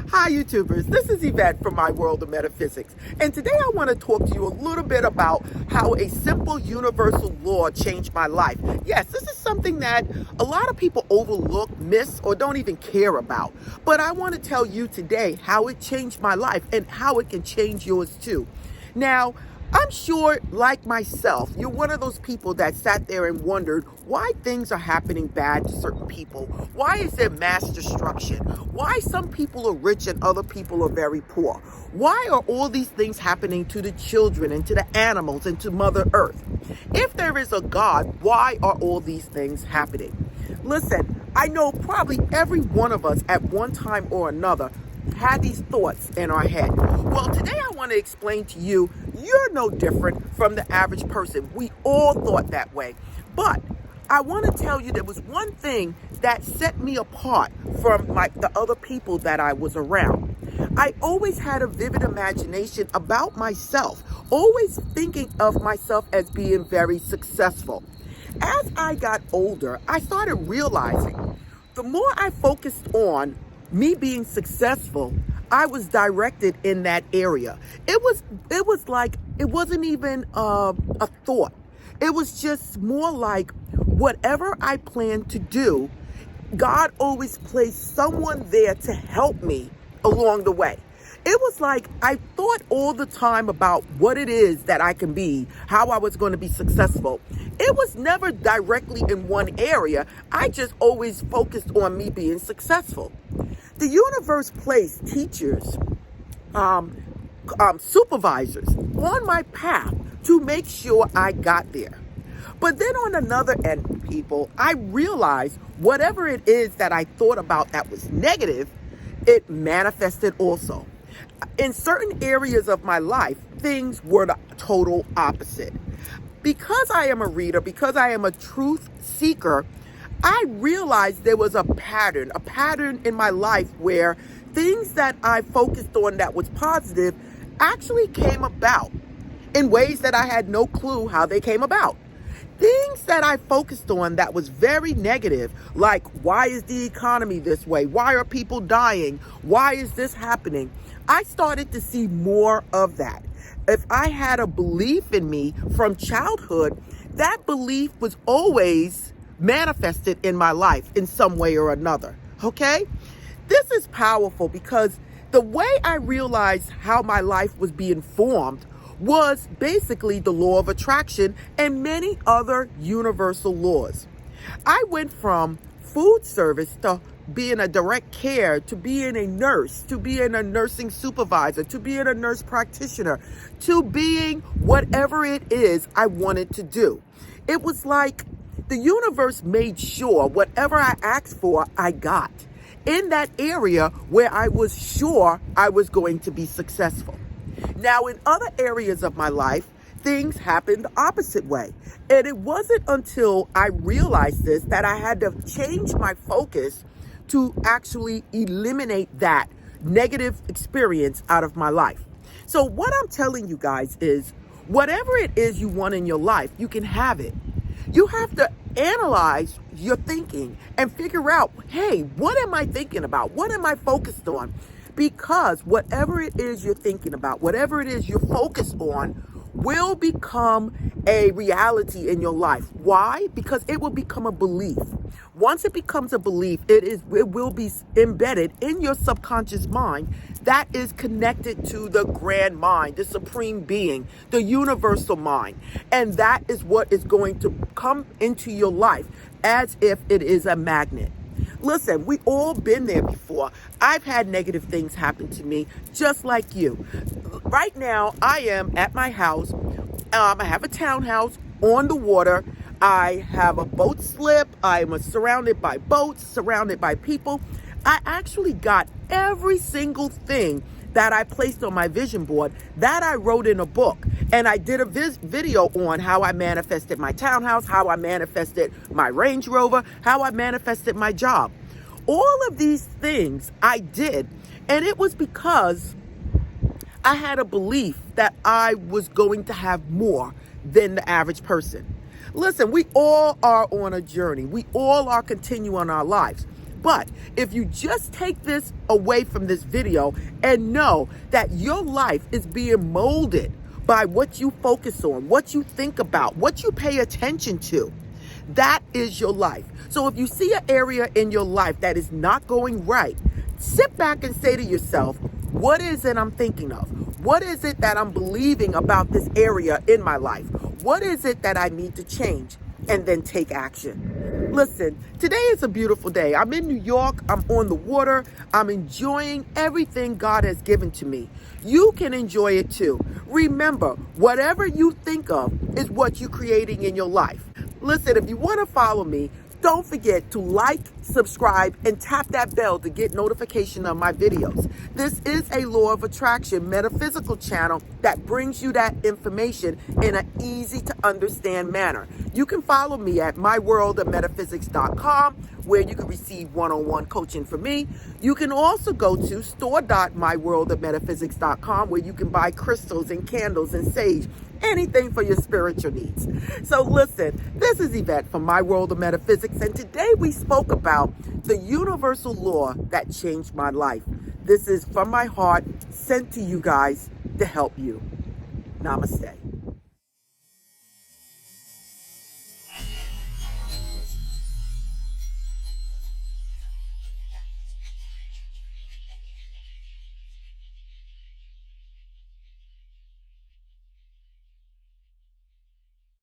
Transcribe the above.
Hi, YouTubers. This is Yvette from My World of Metaphysics. And today I want to talk to you a little bit about how a simple universal law changed my life. Yes, this is something that a lot of people overlook, miss, or don't even care about. But I want to tell you today how it changed my life and how it can change yours too. Now, I'm sure, like myself, you're one of those people that sat there and wondered why things are happening bad to certain people. Why is there mass destruction? Why some people are rich and other people are very poor? Why are all these things happening to the children and to the animals and to Mother Earth? If there is a God, why are all these things happening? Listen, I know probably every one of us at one time or another had these thoughts in our head. Well, today I want to explain to you, you're no different from the average person. We all thought that way. But I want to tell you there was one thing that set me apart from the other people that I was around. I always had a vivid imagination about myself, always thinking of myself as being very successful. As I got older, I started realizing the more I focused on me being successful, I was directed in that area. It was like, it wasn't even a thought. It was just more like whatever I planned to do, God always placed someone there to help me along the way. It was like I thought all the time about what it is that I can be, how I was going to be successful. It was never directly in one area. I just always focused on me being successful. The universe placed teachers, supervisors on my path to make sure I got there. But then on another end, people, I realized whatever it is that I thought about that was negative, it manifested also. In certain areas of my life, things were the total opposite. Because I am a reader, because I am a truth seeker, I realized there was a pattern in my life where things that I focused on that was positive actually came about in ways that I had no clue how they came about. Things that I focused on that was very negative, like why is the economy this way? Why are people dying? Why is this happening? I started to see more of that. If I had a belief in me from childhood, that belief was always manifested in my life in some way or another. Okay? This is powerful because the way I realized how my life was being formed was basically the law of attraction and many other universal laws. I went from food service to being a direct care, to being a nurse, to being a nursing supervisor, to being a nurse practitioner, to being whatever it is I wanted to do. It was like the universe made sure whatever I asked for, I got in that area where I was sure I was going to be successful. Now, in other areas of my life, things happened the opposite way. And it wasn't until I realized this that I had to change my focus to actually eliminate that negative experience out of my life. So what I'm telling you guys is, whatever it is you want in your life, you can have it. You have to analyze your thinking and figure out, hey, what am I thinking about? What am I focused on? Because whatever it is you're thinking about, whatever it is you're focused on, will become a reality in your life. Why? Because it will become a belief. Once it becomes a belief, it will be embedded in your subconscious mind that is connected to the grand mind, the supreme being, the universal mind. And that is what is going to come into your life as if it is a magnet. Listen, we all been there before. I've had negative things happen to me, just like you. Right now, I am at my house. I have a townhouse on the water. I have a boat slip. I am surrounded by boats, surrounded by people. I actually got every single thing that I placed on my vision board that I wrote in a book. And I did a video on how I manifested my townhouse, how I manifested my Range Rover, how I manifested my job. All of these things I did, and it was because I had a belief that I was going to have more than the average person. Listen, we all are on a journey. We all are continuing our lives. But if you just take this away from this video and know that your life is being molded by what you focus on, what you think about, what you pay attention to, that is your life. So if you see an area in your life that is not going right, sit back and say to yourself, what is it I'm thinking of? What is it that I'm believing about this area in my life? What is it that I need to change? And then take action. Listen, today is a beautiful day. I'm in New York. I'm on the water. I'm enjoying everything God has given to me. You can enjoy it too. Remember, whatever you think of is what you're creating in your life. Listen, if you want to follow me, don't forget to like, subscribe, and tap that bell to get notification of my videos. This is a law of attraction metaphysical channel that brings you that information in an easy to understand manner. You can follow me at myworldofmetaphysics.com, where you can receive one-on-one coaching from me. You can also go to store.myworldofmetaphysics.com, where you can buy crystals and candles and sage, anything for your spiritual needs. So listen, this is Yvette from My World of Metaphysics, and today we spoke about the universal law that changed my life. This is from my heart, sent to you guys to help you. Namaste.